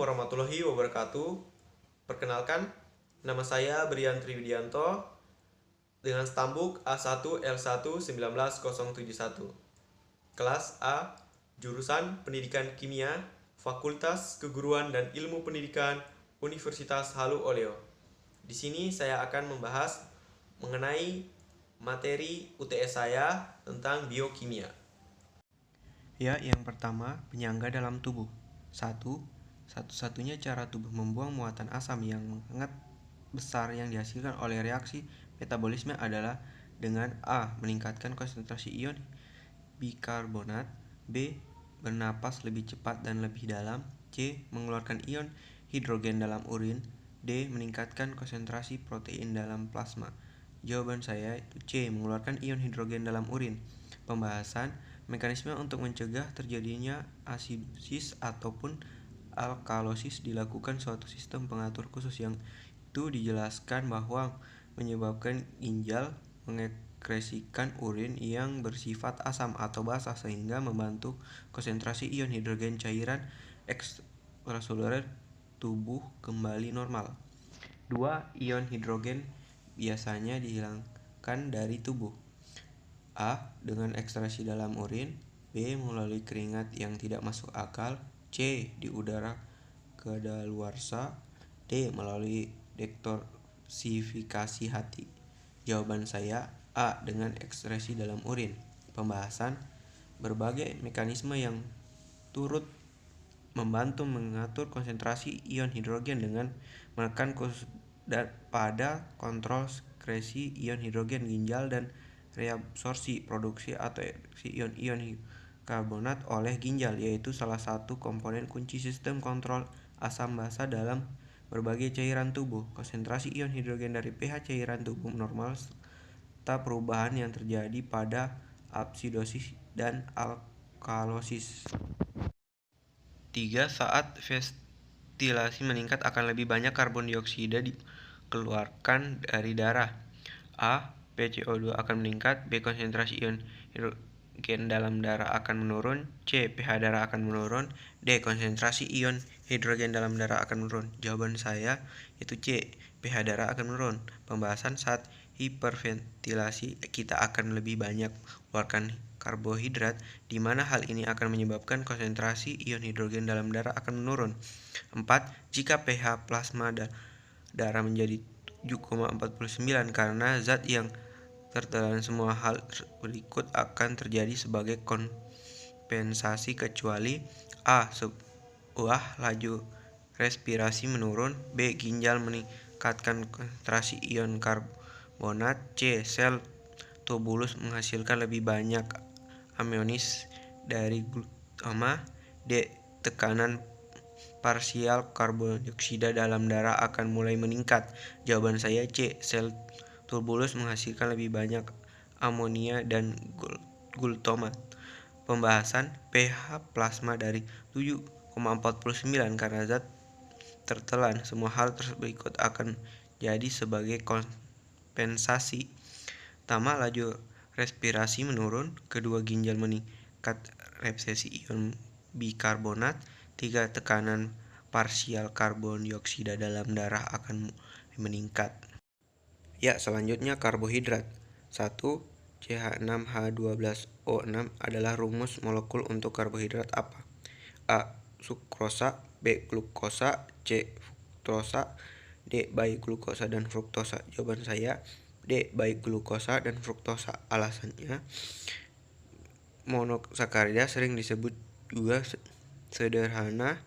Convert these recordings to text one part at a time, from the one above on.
warahmatullahi wabarakatuh. Perkenalkan, nama saya Brian Triwidianto dengan stambuk A1L1 19071. Kelas A, jurusan Pendidikan Kimia, Fakultas Keguruan dan Ilmu Pendidikan, Universitas Halu Oleo. Di sini saya akan membahas mengenai materi UTS saya tentang biokimia. Ya, yang pertama, penyangga dalam tubuh. Satu-satunya cara tubuh membuang muatan asam yang sangat besar yang dihasilkan oleh reaksi metabolisme adalah dengan A. Meningkatkan konsentrasi ion bikarbonat, B. Bernapas lebih cepat dan lebih dalam, C. Mengeluarkan ion hidrogen dalam urin, D. Meningkatkan konsentrasi protein dalam plasma. Jawaban saya itu C. Mengeluarkan ion hidrogen dalam urin. Pembahasan mekanisme untuk mencegah terjadinya asidosis ataupun alkalosis dilakukan suatu sistem pengatur khusus yang itu dijelaskan bahwa menyebabkan ginjal mengekskresikan urin yang bersifat asam atau basah sehingga membantu konsentrasi ion hidrogen cairan ekstraseluler tubuh kembali normal. 2. Ion hidrogen biasanya dihilangkan dari tubuh. A. Dengan ekstraksi dalam urin, B. Melalui keringat yang tidak masuk akal, C. Di udara kedaluarsa, D. Melalui detoksifikasi hati. Jawaban saya A. Dengan ekstraksi dalam urin. Pembahasan berbagai mekanisme yang turut membantu mengatur konsentrasi ion hidrogen dengan menekan pada kontrol sekresi ion hidrogen ginjal dan reabsorpsi produksi atau ejeksi ion-ion karbonat oleh ginjal, yaitu salah satu komponen kunci sistem kontrol asam basa dalam berbagai cairan tubuh. Konsentrasi ion hidrogen dari pH cairan tubuh normal serta perubahan yang terjadi pada absidosis dan alkalosis. 3. Saat ventilasi meningkat akan lebih banyak karbon dioksida dikeluarkan dari darah. A. PCO2 akan meningkat, B. Konsentrasi ion hidrogen dalam darah akan menurun, C. pH darah akan menurun, D. Konsentrasi ion hidrogen dalam darah akan menurun. Jawaban saya itu C. pH darah akan menurun. Pembahasan saat hiperventilasi kita akan lebih banyak mengeluarkan karbohidrat, di mana hal ini akan menyebabkan konsentrasi ion hidrogen dalam darah akan menurun. 4. Jika pH plasma darah menjadi 7,49 karena zat yang tertelan, semua hal berikut akan terjadi sebagai kompensasi kecuali A. Sebuah laju respirasi menurun, B. Ginjal meningkatkan konsentrasi ion karbonat, C. Sel tubulus menghasilkan lebih banyak amionis dari glutama, D. Tekanan parsial karbon dioksida dalam darah akan mulai meningkat. Jawaban saya C. Sel tubulus menghasilkan lebih banyak amonia dan glutamat. Pembahasan pH plasma dari 7,49 karena zat tertelan. Semua hal berikut akan jadi sebagai kompensasi. Pertama, laju respirasi menurun. Kedua, ginjal meningkat reabsorpsi ion bikarbonat. 3. Tekanan parsial karbon dioksida dalam darah akan meningkat. Ya, selanjutnya karbohidrat. 1. CH6H12O6 adalah rumus molekul untuk karbohidrat apa? A. Sukrosa, B. Glukosa, C. Fruktosa, D. Baik glukosa dan fruktosa. Jawaban saya D. Baik glukosa dan fruktosa. Alasannya, monosakarida sering disebut juga sederhana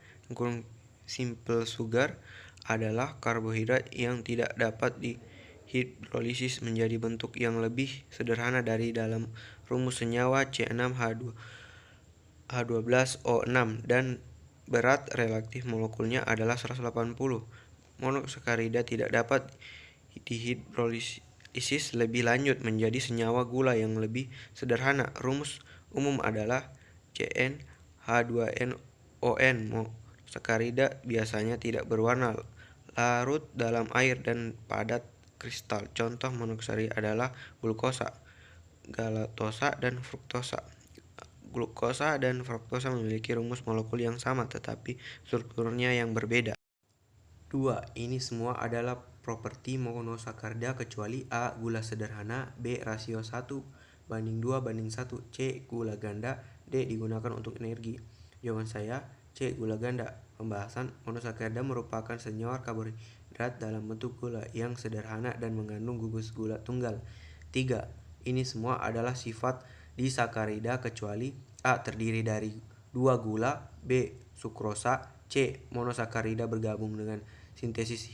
simple sugar adalah karbohidrat yang tidak dapat dihidrolisis menjadi bentuk yang lebih sederhana dari dalam rumus senyawa C6H12O6 dan berat relatif molekulnya adalah 180. Monosakarida tidak dapat dihidrolisis lebih lanjut menjadi senyawa gula yang lebih sederhana. Rumus umum adalah CnH2nOn. Monosakarida biasanya tidak berwarna, larut dalam air dan padat kristal. Contoh monosakarida adalah glukosa, galaktosa, dan fruktosa. glukosa dan fruktosa memiliki rumus molekul yang sama tetapi strukturnya yang berbeda. 2. Ini semua adalah properti monosakarida kecuali A. Gula sederhana, B. Rasio 1:2:1, C. Gula ganda, D. Digunakan untuk energi. Jawaban saya C. Gula ganda. Pembahasan monosakarida merupakan senyawa karbohidrat dalam bentuk gula yang sederhana dan mengandung gugus gula tunggal. 3. Ini semua adalah sifat disakarida kecuali A. Terdiri dari 2 gula, B. Sukrosa, C. Monosakarida bergabung dengan sintesis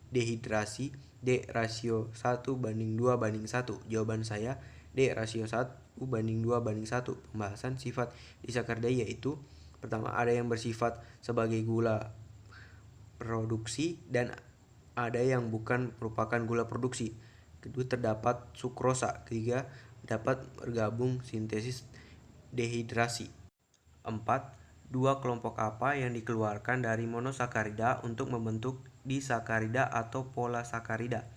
dehidrasi, D. Rasio 1:2:1. Jawaban saya D. Rasio 1:2:1. Pembahasan sifat disakarida yaitu pertama, ada yang bersifat sebagai gula produksi dan ada yang bukan merupakan gula produksi. Kedua, terdapat sukrosa. Ketiga, dapat bergabung sintesis dehidrasi. 4. Dua kelompok apa yang dikeluarkan dari monosakarida untuk membentuk disakarida atau polasakarida?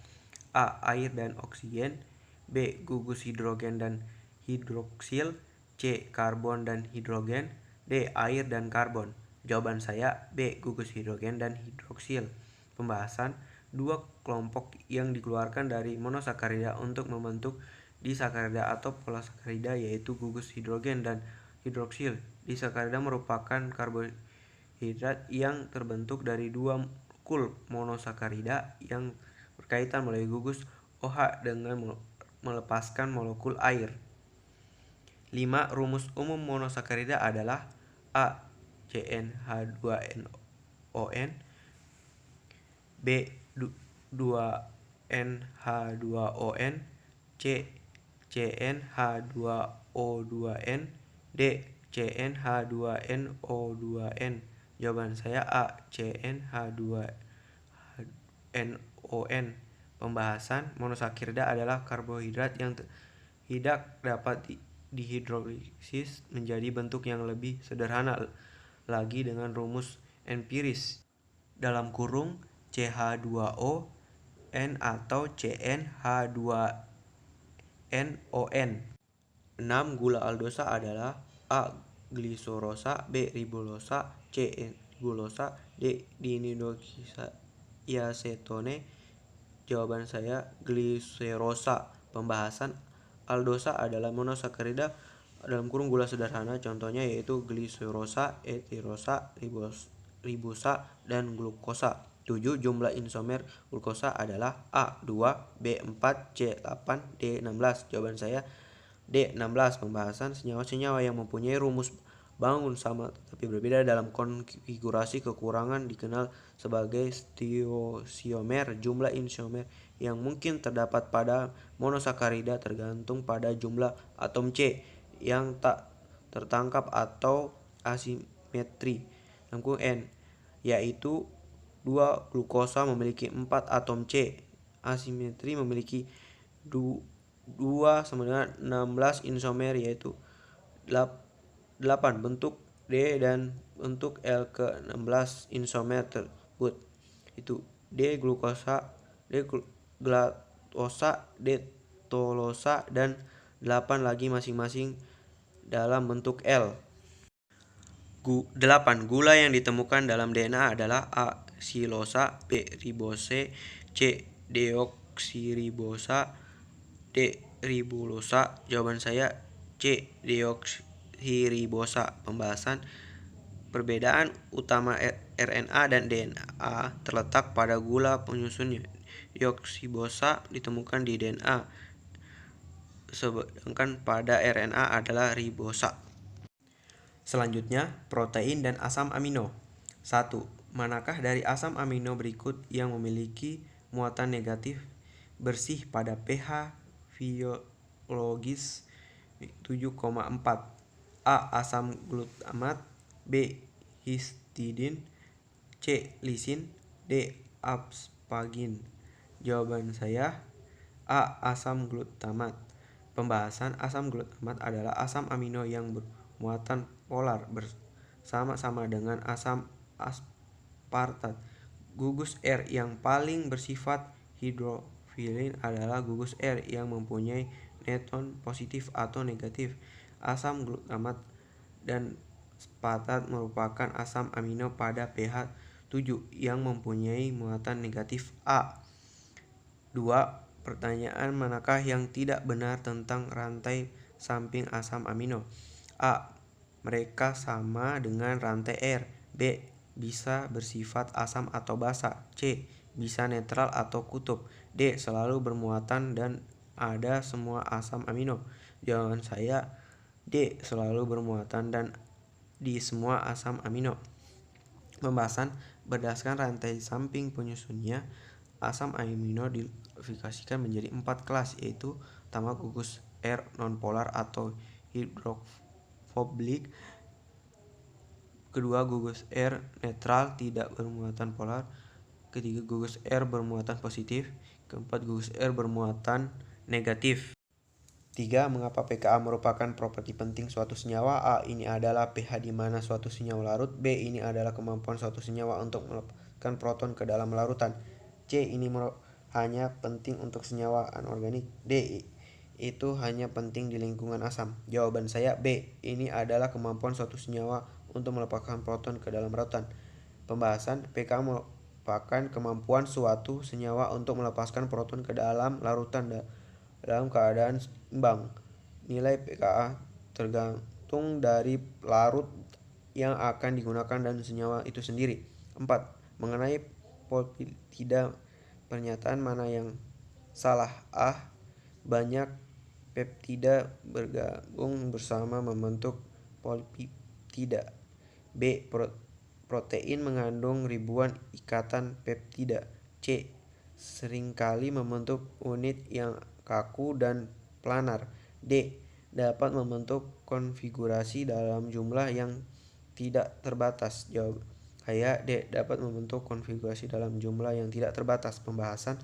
A. Air dan oksigen, B. Gugus hidrogen dan hidroksil, C. Karbon dan hidrogen, D. Air dan karbon. Jawaban saya B. Gugus hidrogen dan hidroksil. Pembahasan dua kelompok yang dikeluarkan dari monosakarida untuk membentuk disakarida atau polasakarida yaitu gugus hidrogen dan hidroksil. Disakarida merupakan karbohidrat yang terbentuk dari 2 molekul monosakarida yang berkaitan melalui gugus OH dengan melepaskan molekul air. 5. Rumus umum monosakarida adalah A. CnH2nOn, B. 2NH2ON, C. CnH2O2n, D. CnH2nO2n. Jawaban saya A. CnH2nOn. Pembahasan monosakarida adalah karbohidrat yang tidak dapat dihidrolisis menjadi bentuk yang lebih sederhana lagi dengan rumus empiris dalam kurung CH2O N atau CnH2nOn. 6. Gula aldosa adalah A. Glisorosa, B. Ribosa, C. Gulosa, D. Dinitrogliserone. Jawaban saya gliserosa. Pembahasan aldosa adalah monosakarida dalam kurung gula sederhana, contohnya yaitu gliserosa, etirosa, ribosa, dan glukosa. 7. Jumlah isomer glukosa adalah A. 2, B. 4, C. 8, D. 16. Jawaban saya D. 16. Pembahasan senyawa-senyawa yang mempunyai rumus bangun sama tetapi berbeda dalam konfigurasi kekurangan dikenal sebagai stoichiomer. Jumlah isomer yang mungkin terdapat pada monosakarida tergantung pada jumlah atom C yang tak tertangkap atau asimetri N, yaitu 2 glukosa memiliki 4 atom C. Asimetri memiliki 2 sama dengan 16 isomer yaitu 8 bentuk D dan bentuk L ke 16 isomer tersebut itu D glukosa, D galaktosa, D tolosa, dan 8 lagi masing-masing dalam bentuk L. 8. Gula yang ditemukan dalam DNA adalah A. Silosa, B. Ribose, C. Deoksiribosa, D. Ribulosa. Jawaban saya C. Deoksiribosa. Pembahasan perbedaan utama RNA dan DNA terletak pada gula penyusunnya. Deoksiribosa ditemukan di DNA, sedangkan pada RNA adalah ribosa. Selanjutnya, protein dan asam amino. 1. Manakah dari asam amino berikut yang memiliki muatan negatif bersih pada pH fisiologis 7,4? A. Asam glutamat, B. Histidin, C. Lisin, D. Asparagin. Jawaban saya A. Asam glutamat. Pembahasan asam glutamat adalah asam amino yang bermuatan polar bersama-sama dengan asam aspartat. Gugus R yang paling bersifat hidrofilin adalah gugus R yang mempunyai neutron positif atau negatif. Asam glutamat dan sepakat merupakan asam amino pada pH 7 yang mempunyai muatan negatif A. 2. Pertanyaan manakah yang tidak benar tentang rantai samping asam amino? A. Mereka sama dengan rantai R. B. Bisa bersifat asam atau basa. C. Bisa netral atau kutub. D. Selalu bermuatan dan ada semua asam amino. Jawaban saya D. Selalu bermuatan dan di semua asam amino. Pembahasan berdasarkan rantai samping penyusunnya, asam amino diklasifikasikan menjadi 4 kelas, yaitu pertama gugus R nonpolar atau hidrofobik, kedua gugus R netral tidak bermuatan polar, ketiga gugus R bermuatan positif, keempat gugus R bermuatan negatif. 3. Mengapa pKa merupakan properti penting suatu senyawa? A. Ini adalah pH di mana suatu senyawa larut. B. Ini adalah kemampuan suatu senyawa untuk melepaskan proton ke dalam larutan. C. Ini hanya penting untuk senyawa anorganik. D. Itu hanya penting di lingkungan asam. Jawaban saya B. Ini adalah kemampuan suatu senyawa untuk melepaskan proton ke dalam larutan. Pembahasan pKa merupakan kemampuan suatu senyawa untuk melepaskan proton ke dalam larutan dalam keadaan seimbang. Nilai pKa tergantung dari larut yang akan digunakan dan senyawa itu sendiri. 4. Mengenai polipeptida, pernyataan mana yang salah? A. Banyak peptida bergabung bersama membentuk polipeptida. B. Protein mengandung ribuan ikatan peptida. C. Seringkali membentuk unit yang kaku dan planar. D. Dapat membentuk konfigurasi dalam jumlah yang tidak terbatas. Jawab saya D. Dapat membentuk konfigurasi dalam jumlah yang tidak terbatas. Pembahasan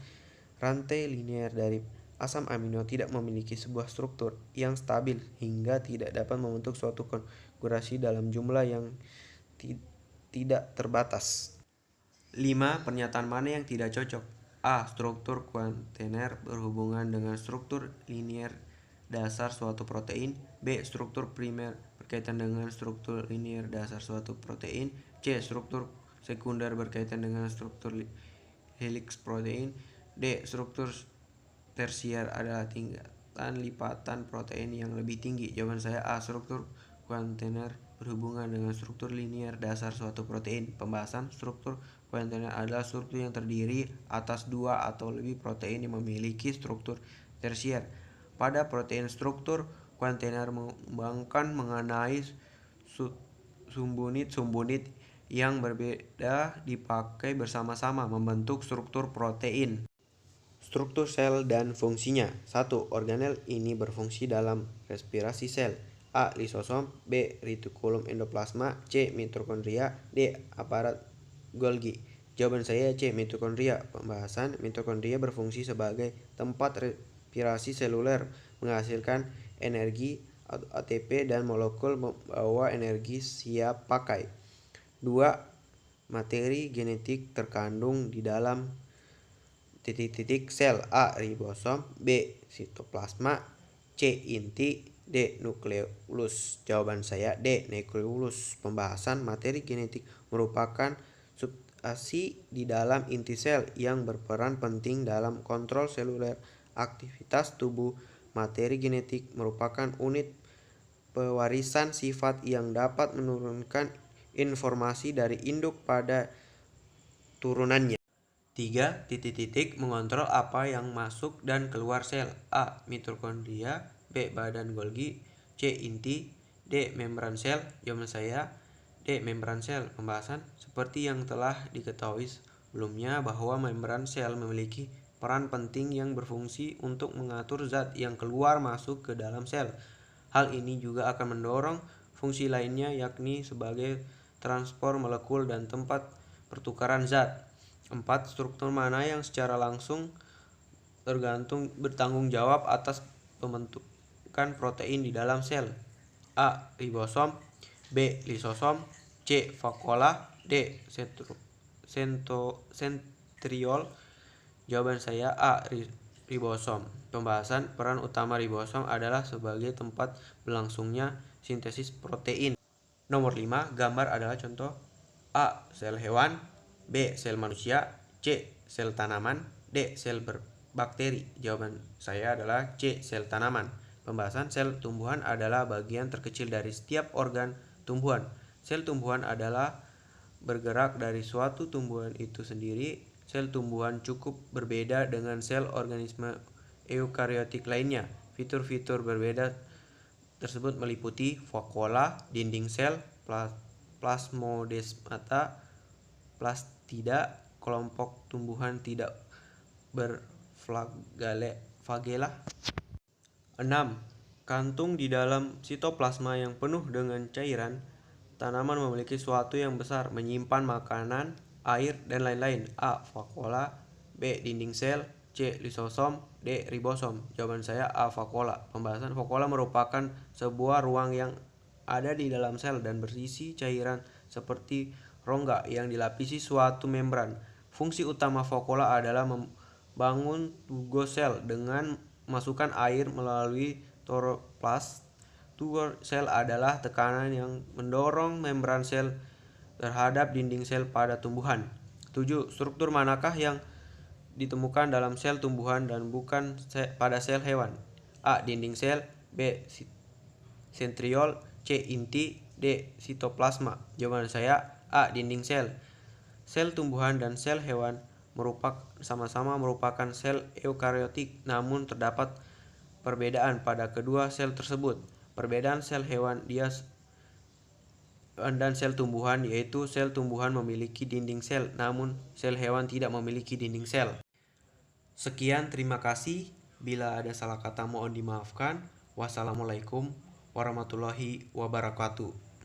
rantai linear dari asam amino tidak memiliki sebuah struktur yang stabil hingga tidak dapat membentuk suatu konfigurasi dalam jumlah yang tidak terbatas. 5. Pernyataan mana yang tidak cocok? A. Struktur kuaterner berhubungan dengan struktur linier dasar suatu protein. B. Struktur primer berkaitan dengan struktur linier dasar suatu protein. C. Struktur sekunder berkaitan dengan struktur helix protein. D. Struktur tersier adalah tingkatan lipatan protein yang lebih tinggi. Jawaban saya A. Struktur kuaterner berhubungan dengan struktur linier dasar suatu protein. Pembahasan struktur kuaterner adalah struktur yang terdiri atas 2 atau lebih protein yang memiliki struktur tersier. Pada protein, struktur kuaterner mengembangkan mengenai subbunit-subbunit yang berbeda dipakai bersama-sama membentuk struktur protein. Struktur sel dan fungsinya. 1. Organel ini berfungsi dalam respirasi sel. A. Lisosom. B. Retikulum endoplasma. C. Mitokondria. D. Aparat Golgi. Jawaban saya C. Mitokondria. Pembahasan mitokondria berfungsi sebagai tempat respirasi seluler, menghasilkan energi ATP dan molekul membawa energi siap pakai. 2. Materi genetik terkandung di dalam sel. A. Ribosom. B. Sitoplasma. C. Inti. D. Nukleus. Jawaban saya D. Nukleus. Pembahasan materi genetik merupakan substansi di dalam inti sel yang berperan penting dalam kontrol seluler aktivitas tubuh. Materi genetik merupakan unit pewarisan sifat yang dapat menurunkan informasi dari induk pada turunannya. 3. Mengontrol apa yang masuk dan keluar sel. A. Mitokondria. B. Badan Golgi. C. Inti. D. Membran sel. Jawaban saya D. Membran sel. Pembahasan seperti yang telah diketahui sebelumnya bahwa membran sel memiliki peran penting yang berfungsi untuk mengatur zat yang keluar masuk ke dalam sel. Hal ini juga akan mendorong fungsi lainnya, yakni sebagai transport molekul dan tempat pertukaran zat. 4. Struktur mana yang secara langsung bertanggung jawab atas pembentukan protein di dalam sel? A. Ribosom. B. Lisosom. C. Vakuola. D. Sentriol. Jawaban saya A. Ribosom. Pembahasan peran utama ribosom adalah sebagai tempat berlangsungnya sintesis protein. Nomor 5, gambar adalah contoh A. Sel hewan, B. Sel manusia, C. Sel tanaman, D. Sel bakteri. Jawaban saya adalah C. Sel tanaman. Pembahasan sel tumbuhan adalah bagian terkecil dari setiap organ tumbuhan. Sel tumbuhan adalah bergerak dari suatu tumbuhan itu sendiri. Sel tumbuhan cukup berbeda dengan sel organisme eukariotik lainnya. Fitur-fitur berbeda tersebut meliputi vakuola, dinding sel, plasmodesmata, plastida, kelompok tumbuhan tidak berflagela. 6. Kantung di dalam sitoplasma yang penuh dengan cairan. Tanaman memiliki suatu yang besar, menyimpan makanan, air, dan lain-lain. A. Vakuola, B. Dinding sel, C. Lisosom, D. Ribosom. Jawaban saya A. Vakuola. Pembahasan vakuola merupakan sebuah ruang yang ada di dalam sel dan berisi cairan seperti rongga yang dilapisi suatu membran. Fungsi utama vakuola adalah membangun tugo sel dengan masukkan air melalui toroplast. Tugo sel adalah tekanan yang mendorong membran sel terhadap dinding sel pada tumbuhan. 7. Struktur manakah yang ditemukan dalam sel tumbuhan dan bukan pada sel hewan? A. Dinding sel, B. Sentriol, C. Inti, D. Sitoplasma. Jawaban saya A. Dinding sel. Sel tumbuhan dan sel hewan sama-sama merupakan sel eukariotik, namun terdapat perbedaan pada kedua sel tersebut. Perbedaan sel hewan dan sel tumbuhan yaitu sel tumbuhan memiliki dinding sel, namun sel hewan tidak memiliki dinding sel. Sekian, terima kasih. Bila ada salah kata mohon dimaafkan. Wassalamualaikum warahmatullahi wabarakatuh.